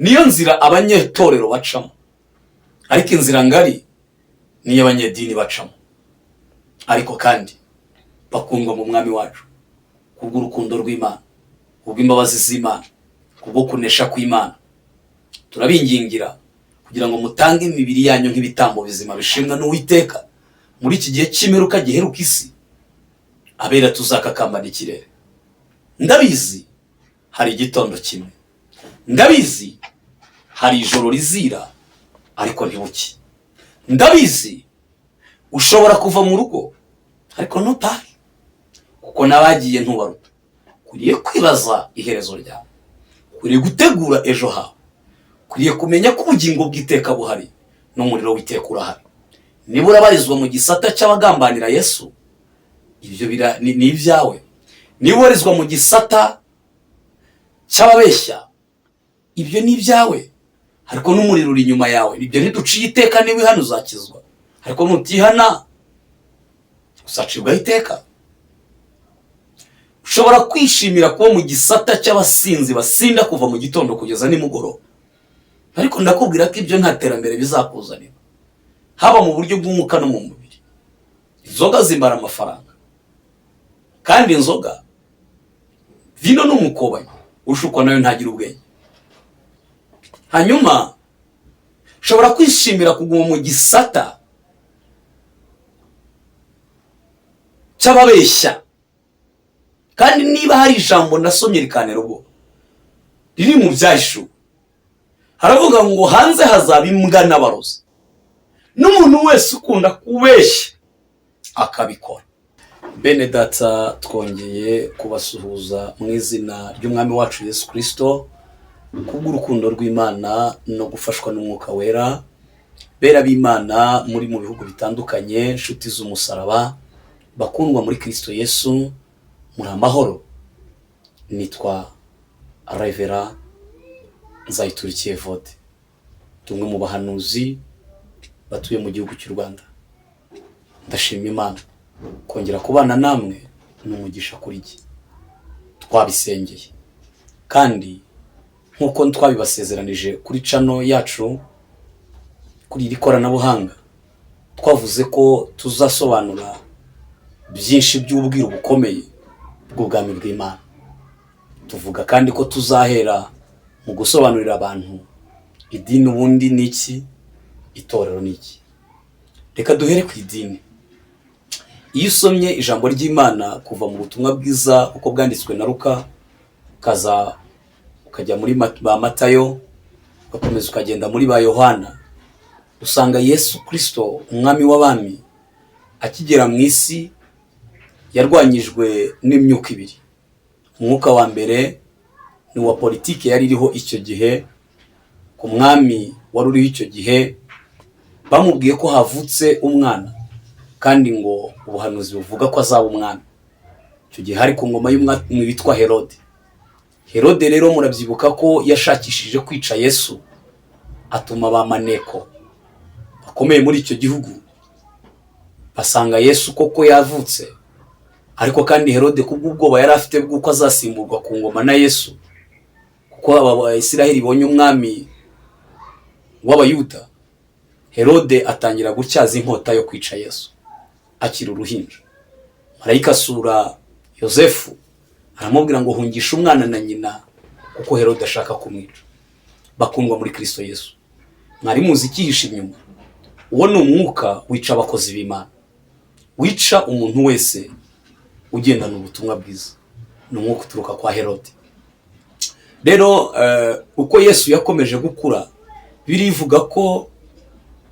niyo nzira abanyetorero bacamo, ariko inzira ngari niyo abanyedini bacamo. Ariko kandi bakundwa mu mwami wacu kubw'urukundo rw'Imana, kubw'imbabazi z'Imana, kubwo kunesha kw'Imana. Turabingingira kugira ngo mutange imibiri yanyu nk'ibitambo bizima bishimwa n'Uwiteka muri iki gihe cy'imperuka giheruka isi, abera tuzakakambana ikirere. Ndabizi hari igitondo kimwe, ndabizi hari ijoro rizira ariko ntibuke, ndabizi ushobora kuva mu rugo ariko ntutahe, kuko nabagiye ntubaruta. Kuriye kwibaza iherezo ryawe, kuriye gutegura ejo hawe, kuriye kumenya ko ubugingo bw'iteka buhari n'umuriro w'iteka urahari. Niba urabarizwa mu gisata cy'abagambanira Yesu, ibyo ni ibyawe. Niba ubarizwa mu gisata cy'ababeshya, ibyo ni ibyawe, ariko n'umuriro uri inyuma yawe. Ibyo ntiduciye iteka, niba ihana uzakizwa, ariko nutihana uzacibwaho iteka. Ushobora kwishimira kuba mu gisata cy'abasinzi basinda kuva mu gitondo kugeza nimugoroba, ariko ndakubwira ko ibyo nta terambere bizakuzanira, haba mu buryo bw'umwuka no mu mubiri. Inzoga zimara amafaranga, kandi inzoga, vino n'umukobanyi, ushukwa nayo ntagira ubwenge. Hanyuma ushobora kwishimira kuguma mu gisata cy'ababeshya, kandi niba hari ijambo nasomye rikanera ubwoba riri mu Byahishuwe, haravuga ngo hanze hazaba imbwa n'abarozi, n'umuntu wese ukunda kubeshya akabikora. Bene data, twongeye kubasuhuza mu izina ry'umwami wacu Yesu Kristo, kubw'urukundo rw'Imana no gufashwa n'Umwuka Wera. Bera b'Imana muri mu bihugu bitandukanye, inshuti z'umusaraba, bakundwa muri Kristo Yesu, muri amahoro. Nitwa Revera Nzayiturikiye Evode, tumwe mu bahanuzi batuye mu gihugu cy'u Rwanda. Ndashima Imana kongera kubana namwe, n'umugisha kuri jye. Twabisengeye kandi nk'uko twabibasezeranije kuri channel yacu, kuri iri koranabuhanga, twavuze ko tuzasobanura byinshi by'ubwiru bukomeye bw'ubwami bw'Imana. Tuvuga kandi ko tuzahera mu gusobanurira abantu idini ubundi n'iki, itorero n'iki. Reka duhere ku idini. Iyo usomye ijambo ry'Imana kuva mu butumwa bwiza uko bwanditswe na Luka, ukajya muri ba Matayo, ugakomeza ukagenda muri ba Yohana, usanga Yesu Kristo umwami w'abami akigera mu isi yarwanyijwe n'imyuka ibiri. Umwuka wa mbere ni uwa politiki yari iriho icyo gihe, ku mwami wari uriho icyo gihe. Bamubwiye ko havutse umwana, kandi ngo ubuhanuzi buvuga ko azaba umwami. Icyo gihe hari ku ngoma y'umwami witwa Herode. Herode rero murabyibuka ko yashakishije kwica Yesu, atuma ba maneko bakomeye muri icyo gihugu, basanga Yesu koko yavutse. Ariko kandi Herode kubw'ubwoba yari afite bw'uko azasimburwa ku ngoma na Yesu, kuko Abisiraheli bonye umwami w'Abayuda, Herode atangira gutyaza inkota yo kwica Yesu akiri uruhinja. Marayika asura Yosefu, aramubwira ngo hungisha umwana na nyina, kuko Herode ashaka kumwica. Bakundwa muri Kristo Yesu, mwari muzi ikihishe inyuma. Uwo ni umwuka wica abakozi b'Imana, wica umuntu wese ugendana ubutumwa bwiza. Ni umwuka uturuka kwa Herode. Rero uko Yesu yakomeje gukura, birivuga ko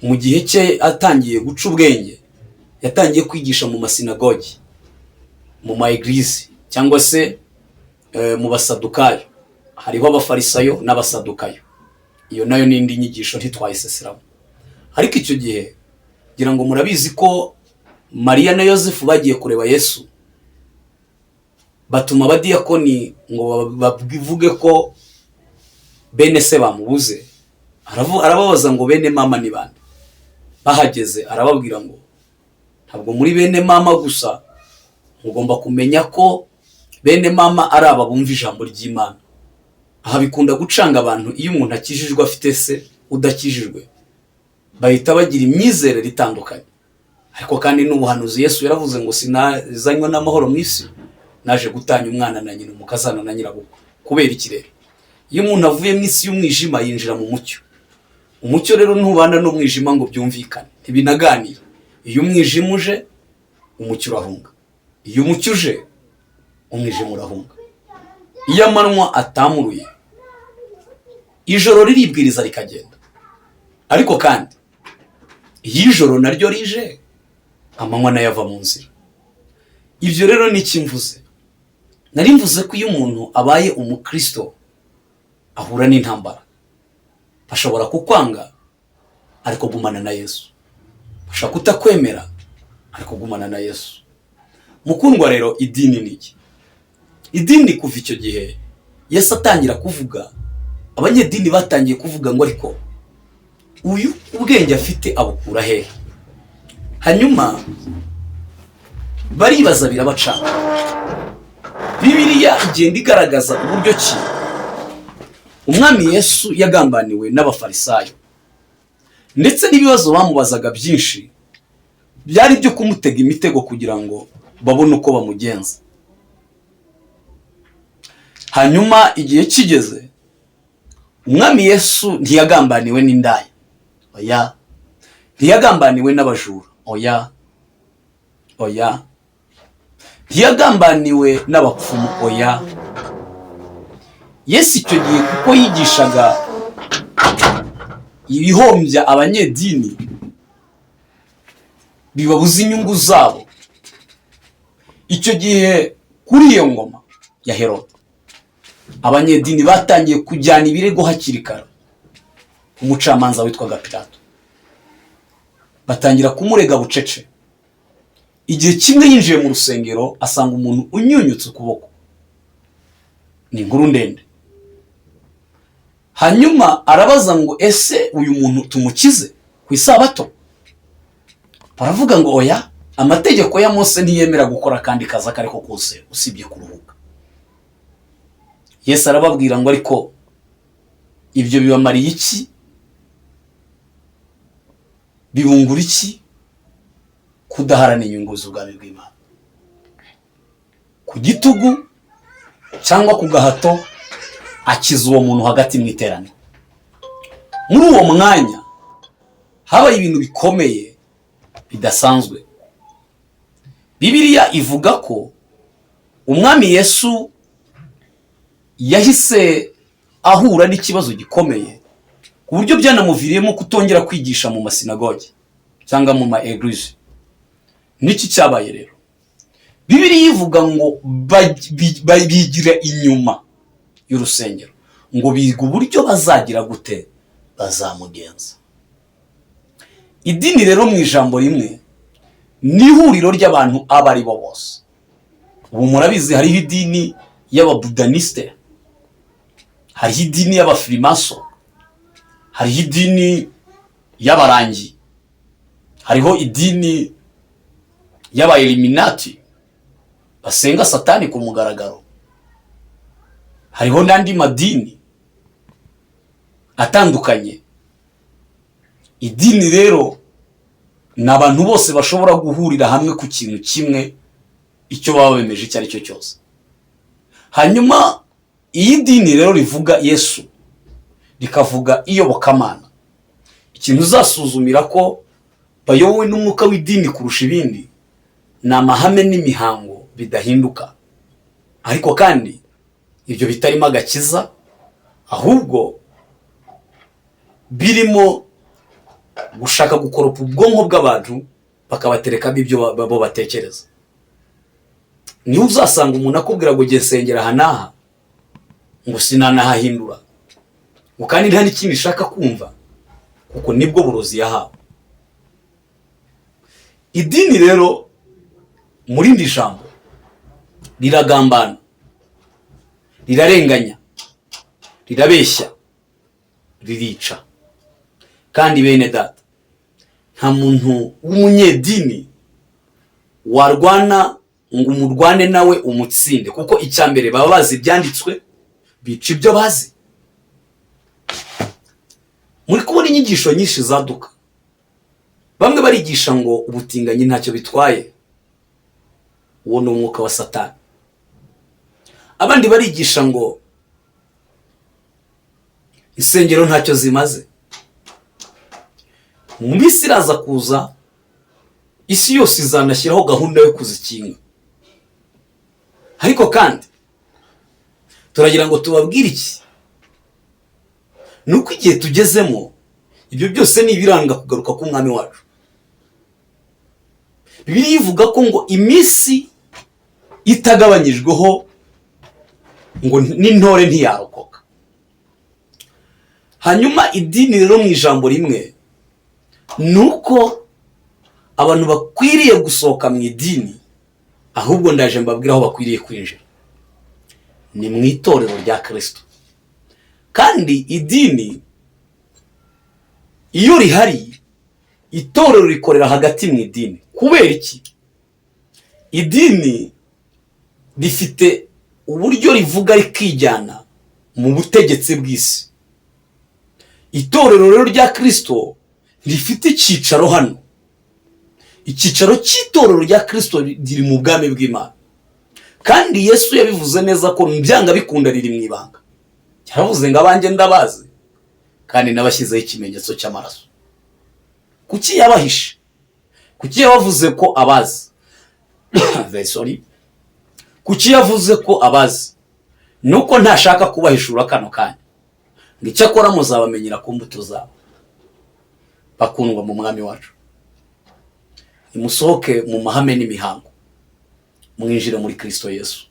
mu gihe cye atangiye guca ubwenge, yatangiye kwigisha mu masinagogi, mu maeglise, cyangwa se mu basadukayo. Hariho abafarisayo n'abasadukayo, iyo nayo n'indi nyigisho ntitwayiseseramo. Ariko icyo gihe ngira ngo murabizi ko Mariya na Yosefu bagiye kureba Yesu, batuma abadiyakoni ngo bavuge ko bene se bamubuze. Arababaza ngo bene mama ni bande. Bahageze arababwira ngo ntabwo muri bene mama gusa, mugomba kumenya ko bene mama ari aba bumva ijambo ry'Imana. aha bikunda gucanga abantu iyo umuntu akijijwe afite se udakijijwe, bahita bagira imyizerere itandukanye. Ariko kandi n'ubuhanuzi Yesu yaravuze ngo sinazanywe n'amahoro mu isi, naje gutanya umwana na nyina, umukazana na nyirabukwe. Kubera iki rero? Iyo umuntu avuye mu isi y'umwijima yinjira mu mucyo. Umucyo rero ntubana n'umwijima ngo byumvikane, ntibinaganira. Iyo umwijima uje, umucyo urahunga. Iyo umucyo uje, umwijima urahunga. Iyo amanywa atamuruye, ijoro riribwiriza rikagenda. Ariko kandi iyo ijoro naryo rije, amanywa nayo ava mu nzira. Ibyo rero ni iki mvuze? Nari mvuze ko iyo umuntu abaye umukristo ahura n'intambara. Ashobora kukwanga ariko gumana na Yesu, ashaka kutakwemera ariko gumana na Yesu. Mukundwa rero, idini ni iki? Idini kuva icyo gihe Yesu atangira kuvuga, abanyedini batangiye kuvuga ngo ariko uyu ubwenge afite abukura hehe? Hanyuma baribaza birabacana. Bibiliya igenda igaragaza uburyo ki umwami Yesu yagambaniwe n'abafarisayo, ndetse n'ibibazo bamubazaga byinshi byari byo kumutega imitego kugira ngo babone uko bamugenza. Hanyuma igihe kigeze, umwami Yesu ntiyagambaniwe n'indaya, oya. Ntiyagambaniwe n'abajura, oya. Ntiyagambaniwe n'abapfumu, oya. Yesu icyo gihe kuko yigishaga ibihombya abanyedini, bibabuza inyungu zabo, icyo gihe kuri iyo ngoma ya Herode, abanyedini batangiye kujyana ibirego hakiri kare umucamanza witwaga Pilato. Batangira kumurega bucece. Igihe kimwe yinjiye mu rusengero asanga umuntu unyunyutse ukuboko. Ni inkuru ndende. Hanyuma arabaza ngo ese uyu muntu tumukize ku isabato? Baravuga ngo oya, amategeko ya Mose ntiyemera gukora kandi kaza kariko kose usibye kuruhuka. Yesu arababwira ngo ariko ibyo bibamariye iki? Bibungura iki? Kudaharana inyungu z'ubwami bw'Imana. Ku gitugu cyangwa ku gahato akiza uwo muntu hagati mu iteraniro. Muri uwo mwanya habaye ibintu bikomeye bidasanzwe. Bibiliya ivuga ko umwami Yesu yahise ahura n'ikibazo gikomeye ku buryo byanamuviriyemo kutongera kwigisha mu masinagogi cyangwa mu maeglise. Niki cyabaye rero? Bibiliya ivuga ngo bigira inyuma y'urusengero, ngo biga uburyo bazagira gute bazamugenza. Idini rero mu ijambo rimwe ni ihuriro ry'abantu aba ari bo bose. Ubu murabizi hariho idini y'ababudaniste, hariho idini y'abafrimaso, hariho idini y'abarangi, hariho idini y'abaeliminati basenga satani ku mugaragaro, hariho n'andi madini atandukanye. Idini rero ni abantu bose bashobora guhurira hamwe ku kintu kimwe, icyo baba bemeje icyo ari cyo cyose. Hanyuma iyi dini rero rivuga Yesu, rikavuga iyobokamana, ikintu uzasuzumira ko bayobowe n'umwuka w'idini kurusha ibindi ni amahame n'imihango bidahinduka. Ariko kandi ibyo bitarimo agakiza, ahubwo birimo gushaka gukoropa ubwonko bw'abantu bakabaterekamo ibyo babo batekereza. Niho uzasanga umuntu akubwira ngo ngiye sengera aha n'aha, ngo sinanahahindura, ngo kandi nta n'ikindi shaka kumva, kuko nibwo burozi yahawe. Idini rero muri ndi jambo riragambana, rirarenganya, rirabeshya, ririca. Kandi bene data, nta muntu w'umunyedini warwana ngo umurwane nawe umutsinde, kuko icyambere baba bazi ibyanditswe, bica ibyo bazi. Muri kubona inyigisho nyinshi zaduka. Bamwe barigisha ngo ubutinganyi ntacyo bitwaye, uwo ni umwuka wa Satani. Abandi barigisha ngo insengero ntacyo zimaze. Mu minsi iraza kuza, isi yose izanashyiraho gahunda yo kuzikinga. Ariko kandi turagira ngo tubabwire iki? Nuko igihe tugezemo, ibyo byose ni ibiranga kugaruka k'umwami wacu. Bibiliya ivuga ko ngo iminsi itagabanyijweho ngo n'intore ntiyarokoka. Hanyuma idini rero mu ijambo rimwe, nuko abantu bakwiriye gusohoka mu idini, ahubwo ndaje mbabwira aho bakwiriye kwinjira. Ni mu itorero rya Kristo. Kandi idini iyo rihari, itorero rikorera hagati mu idini. Kubera iki? Idini rifite uburyo rivuga rikijyana mu butegetsi bw'isi. Itorero rero rya Kristo rifite icyicaro hano. Icyicaro cy'itorero rya Kristo riri mu bwami bw'Imana. Kandi Yesu yabivuze neza ko byanga bikunda riri mu ibanga. Yaravuze ngo abanjye ndabazi, kandi nabashyizeho ikimenyetso cy'amaraso. Kuki yabahishe? Kuki yavuze ko abazi? Kuki yavuze ko abazi? Nuko ntashaka kubahishura kano kanya. Ngo icyo akora muzabamenyera ku mbuto zabo. Bakundwa mu mwami wacu, nimusohoke mu mahame n'imihango, mwinjire muri Kristo Yesu.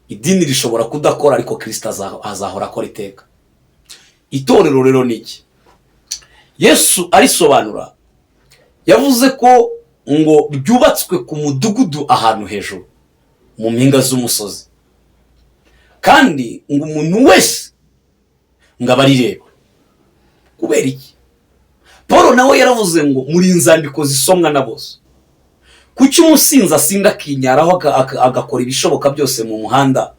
Idini rishobora kudakora, ariko Kristo azahora akora iteka. Itorero rero ni iki? Yesu arisobanura, yavuze ko ngo ryubatswe ku mudugudu ahantu hejuru mu mpinga z'umusozi, kandi ngo umuntu wese ngo abarireba. Kubera iki? Paul nawe yaravuze ngo muri inzandiko zisomwa na bose. Kuki umusinzi asinda akinyaraho agakora ibishoboka byose mu muhanda,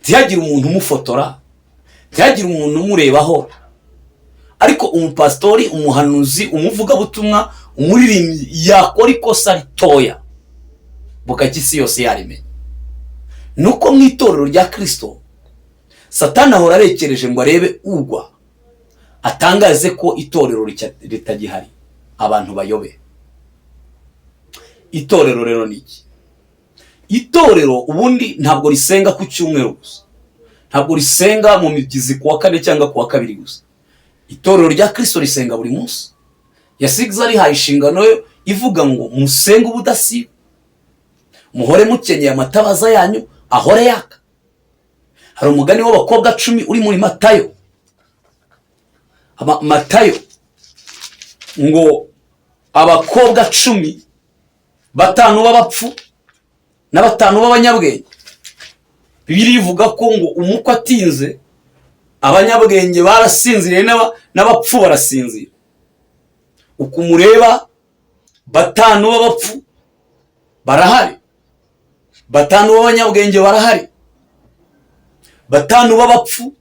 ntihagire umuntu umufotora, ntihagire umuntu umurebaho, ariko umupastori, umuhanuzi, umuvugabutumwa, umuririmbyi yakora ikosa ritoya bugacya isi yose yarimenya? Nuko mu itorero rya Kristo Satani ahora arekereje ngo arebe ugwa, atangaze ko itorero ritagihari, abantu bayobe. Itorero rero ni iki? Itorero ubundi ntabwo risenga ku cyumweru gusa, ntabwo risenga mu migizi kuwa kane cyangwa kuwa kabiri gusa. Itorero rya Kristo risenga buri munsi. Yasize arihaye inshingano yo ivuga ngo musenge ubudasiba, muhore mukenyeye amatabaza yanyu ahore yaka. Hari umugani w'abakobwa 10 uri muri Matayo. Matayo ngo abakobwa 10, 5 b'abapfu na 5 b'abanyabwenge. Bibiliya ivuga ko ngo umukwe atinze, abanyabwenge barasinziriye n'abapfu barasinzira. Ukumureba 5 b'abapfu barahari, 5 b'abanyabwenge barahari, 5 b'abapfu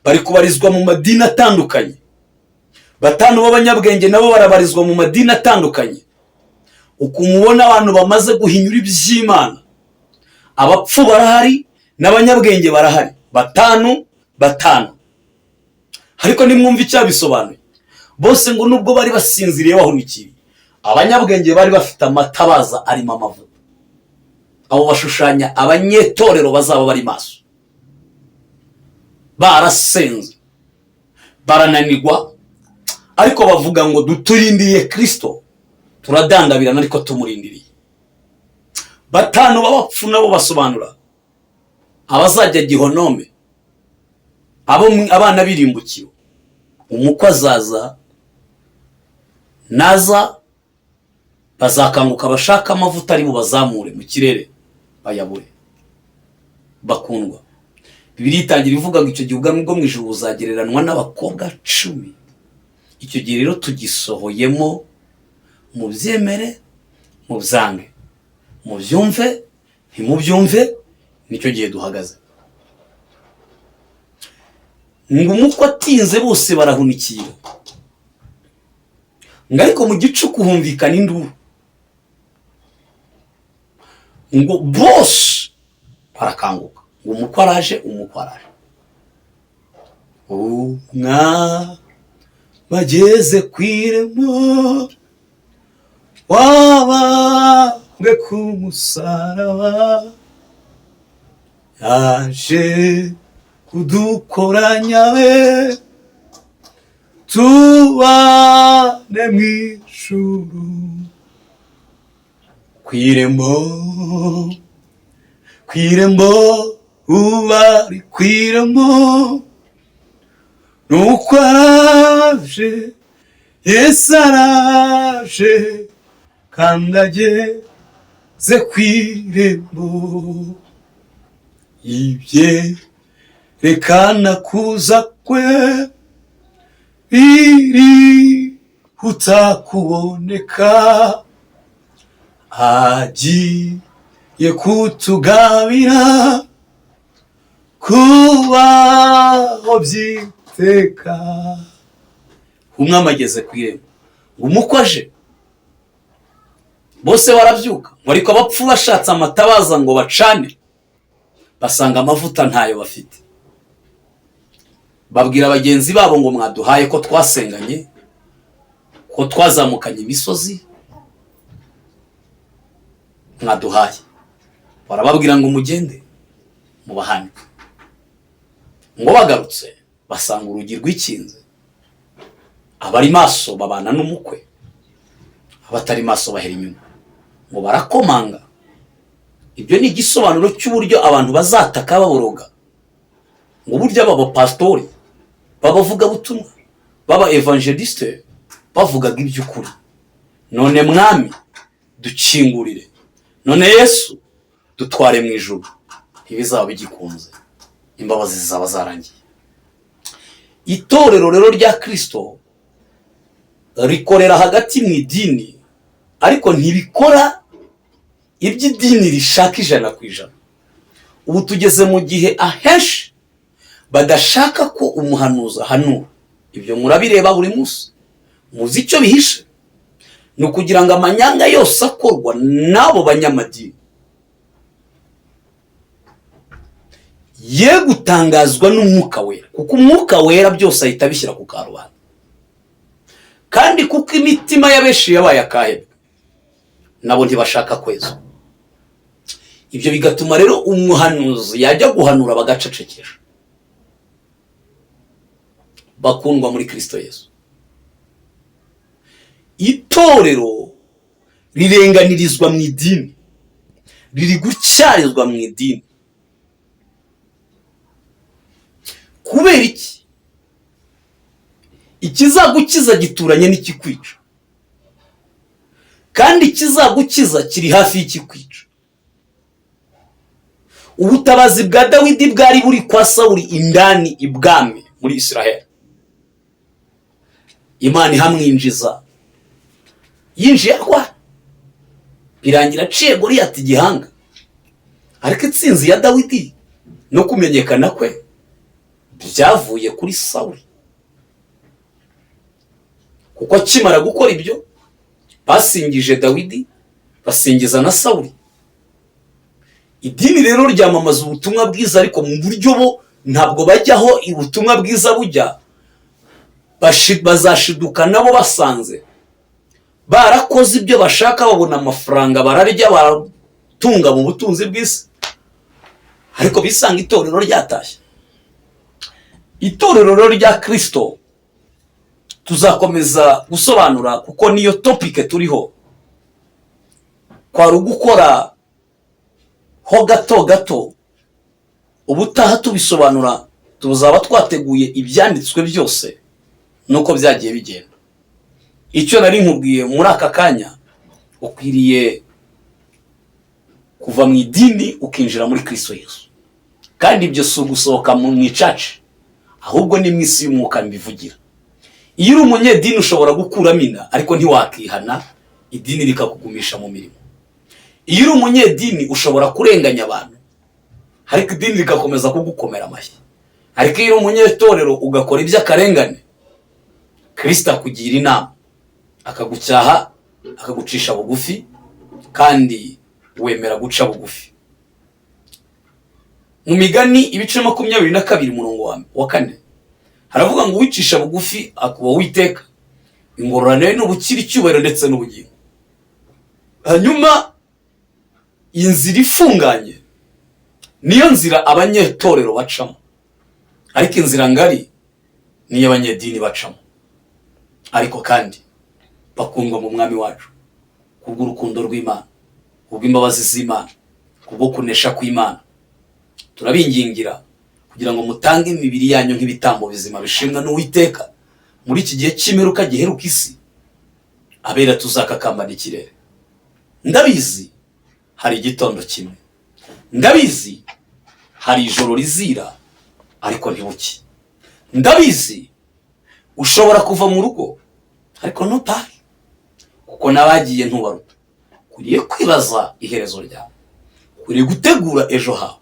bari kubarizwa mu madini atandukanye, 5 b'abanyabwenge nabo barabarizwa mu madini atandukanye. Ukumubona abantu bamaze guhinyura iby'Imana, abapfu barahari n'abanyabwenge barahari, 5. Ariko nimwumva icyabisobanuye, bose ngo nubwo bari basinziriye bahumikiriye, abanyabwenge bari bafite amatabaza arimo amavuta. Abo bashushanya abanyetorero bazaba bari maso, barasenze, barananirwa, ariko bavuga ngo duturindiriye Kristo, turadandabirana ariko tumurindiriye. 5 b'abapfu nabo basobanura abazajya gihonome, abana birimbukiro. Umukwe azaza, naza bazakanguka bashaka amavuta ari bubazamure mu kirere bayabure. Bakundwa, Bibiliya itangira ivuga ngo icyo gihe ubwami bwo mu ijuru buzagereranwa n'abakobwa 10. Icyo gihe rero tugisohoyemo, mu byemere, mu byange, mu byumve, ntimubyumve, nicyo gihe duhagaze. ngo umukwe atinze bose barahunikira, ngo ariko mu gicuku humvikana induru, ngo bose barakanguka, ngo umukwe araje, umukwe araje. Bageze ku irembo, wabambwe ku musaraba, yaje kudukoranya we tubane mu ijuru. Ku irembo ubari ku irembo, nuko araje, Yesu araje, kandi ageze ku irembo. Ibyerekana kuza kwe birihuta kuboneka, agiye kutugabira kubaho by'iteka. Umwami ageze ku irembo, ngo umukwe aje, bose barabyuka, ariko abapfu bashatse amatabaza ngo bacane, basanga amavuta ntayo bafite. Babwira bagenzi babo ngo mwaduhaye ko twasenganye, ko twazamukanye imisozi, mwaduhaye. Barababwira ngo mugende mubahanike. Ngo bagarutse basanga urugi rw'ikinze, abari maso babana n'umukwe, abatari maso bahera inyuma. Ngo barakomanga. Ibyo ni igisobanuro cy'uburyo abantu bazataka baboroga. Ngo burya baba pastori, babavuga butumwa, baba evangeliste, bavugaga iby'ukuri. None mwami dukingurire, none Yesu dutware mu ijuru, ntibizaba bigikunze, imbabazi zizaba zarangiye. Itorero rero rya Kristo rikorera hagati mu idini, ariko ntibikora iby'idini rishaka 100%. Ubu tugeze mu gihe ahenshi badashaka ko umuhanuzi ahanura. Ibyo murabireba buri munsi, muzi icyo bihishe, ni ukugira ngo amanyanga yose akorwa n'abo banyamadini ye gutangazwa n'umwuka wera, kuko umwuka wera byose ahita bishyira ku karubanda. Kandi kuko imitima y'abenshi yabaye akahebwe, nabo ntibashaka kwezwa. Ibyo bigatuma rero umuhanuzi yajya guhanura bagacecekesha. Bakundwa muri Kristo Yesu, itorero rirenganirizwa mu idini, riri gucyarizwa mu idini. Kubera iki? Ikizagukiza gituranye n'ikikwica, kandi ikizagukiza kiri hafi y'ikikwica. Ubutabazi bwa Dawidi bwari buri kwa Sawuli indani ibwami muri Israel. Imana ihamwinjiza, yinjiye kwa birangira aciye Goliyati igihanga. Ariko itsinzi ya Dawidi no kumenyekana kwe byavuye kuri Sawuli, kuko akimara gukora ibyo basingije Dawidi, basingiza na Sawuli. Idini rero ryamamaza ubutumwa bwiza, ariko mu buryo bo ntabwo bajyaho ubutumwa bwiza bujya. Bazashiduka nabo basanze barakoze ibyo bashaka, babona amafaranga, bararya, baratunga mu butunzi bw'isi, ariko bisanga itorero ryatashye. Itorero rero rya Kristo tuzakomeza gusobanura, kuko niyo topic turiho. Kwari ugukora ho gato, ubutaha tubisobanura tuzaba twateguye ibyanditswe byose nuko byagiye bigenda. Icyo nari nkubwiye muri aka kanya, ukwiriye kuva mu idini ukinjira muri Kristo Yesu, kandi ibyo si ugusohoka mu icaci, ahubwo ni mu isi y'umwuka mbivugira. Iyo uri umunyedini ushobora gukuramo inda, ariko ntiwakihana, idini rikakugumisha mu mirimo. Iyo uri umunyedini ushobora kurenganya abantu, ariko idini rikakomeza kugukomera amashyi. ariko iyo uri umunyetorero ugakora iby'akarengane, Kristo akugira inama, akagucyaha, akagucisha bugufi, kandi wemera guca bugufi. Mu Migani ibice 22 umurongo wa 4 haravuga ngo uwicisha bugufi akuba Uwiteka, ingororano n'ubukire, icyubahiro ndetse n'ubugingo. Hanyuma inzira ifunganye niyo nzira abanyetorero bacamo, ariko inzira ngari niyo abanyedini bacamo. Ariko kandi bakundwa mu mwami wacu kubw'urukundo rw'Imana, kubw'imbabazi z'Imana, kubwo kunesha kw'Imana, turabingingira kugira ngo mutange imibiri yanyu nk'ibitambo bizima bishimwa n'Uwiteka muri iki gihe cy'imperuka giheruka isi, abera tuzakakambana ikirere. Ndabizi hari igitondo kimwe, ndabizi hari ijoro rizira ariko ntibuke, ndabizi ushobora kuva mu rugo ariko ntutahe, kuko nabagiye ntubaruta. Kuriye kwibaza iherezo ryawe, kuriye gutegura ejo hawe,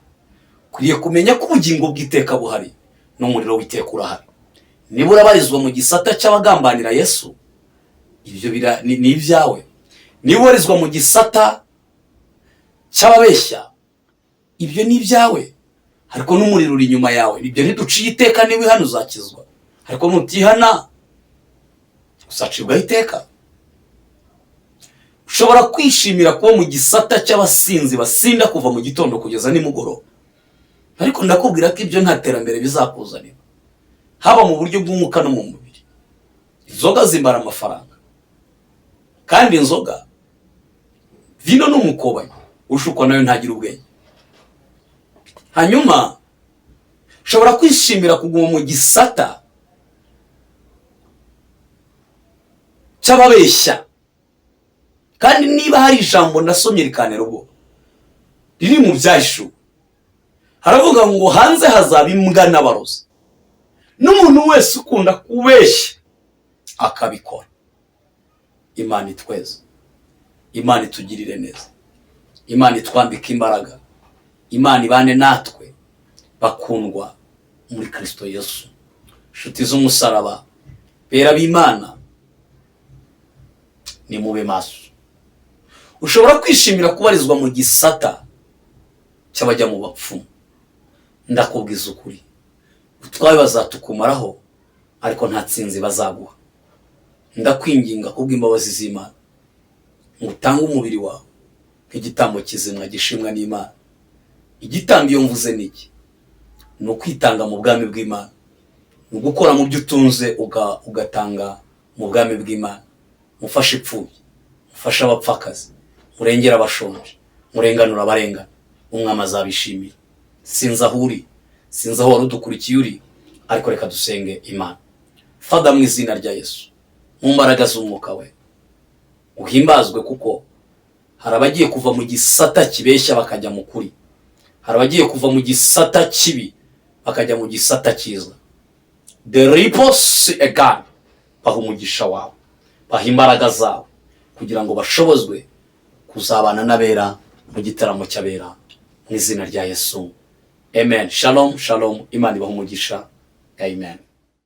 kuriye kumenya ko ubugingo bw'iteka buhari n'umuriro w'iteka urahari. Niba urabarizwa mu gisata cy'abagambanira Yesu, ibyo ni ibyawe. Niba ubarizwa mu gisata cy'ababeshya, ibyo ni ibyawe, ariko n'umuriro uri inyuma yawe. Ibyo ntiduciye iteka, niba ihana uzakizwa, ariko nutihana uzacibwaho iteka. Ushobora kwishimira kuba mu gisata cy'abasinzi basinda kuva mu gitondo kugeza nimugoroba, ariko ndakubwira ko ibyo nta terambere bizakuzanira, haba mu buryo bw'umwuka no mu mubiri. Inzoga zimara amafaranga, kandi inzoga, vino n'umukobanyi, ushukwa nayo ntagira ubwenge. Hanyuma ushobora kwishimira kuguma mu gisata cy'ababeshya, kandi niba hari ijambo nasomye rikanera ubwo riri mu Byahishuwe, haravuga ngo hanze hazaba imbwa n'abarozi, n'umuntu wese ukunda kubeshya akabikora. Imana itweze, Imana itugirire neza, Imana itwambike imbaraga, Imana ibane natwe bakundwa muri Kristo Yesu. Nshuti z'umusaraba, bera b'Imana, ni mube maso. Ushobora kwishimira kubarizwa mu gisata cy'abajya mu bapfumu. Ndakubwiza ukuri, utwawe bazatukumaraho, ariko nta tsinzi bazaguha. Ndakwinginga kubw'imbabazi z'Imana, ngutange umubiri wawe nk'igitambo kizima gishimwa n'Imana. Igitambo iyo mvuze niki? Ni ukwitanga mu bwami bw'Imana, ni ugukora mu byo utunze ugatanga mu bwami bw'Imana. Mufashe ipfubyi, mufashe abapfakazi, murengera abashonje, murenganura abarengana, umwami azabishimira. Sinzi aho uri, sinzi aho wari udukurikiye uri, ariko reka dusenge Imana. Fada, mu izina rya Yesu, mu mbaraga z'umwuka we, uhimbazwe, kuko hari abagiye kuva mu gisata kibeshya bakajya mu kuri, hari abagiye kuva mu gisata kibi bakajya mu gisata cyiza. The repose again, baha umugisha wawe, baha imbaraga zawe, kugira ngo bashobozwe kuzabana n'abera mu gitaramo cy'abera, mu izina rya Yesu. Amen. Shalom, shalom. Imana ibaha umugisha. Amen.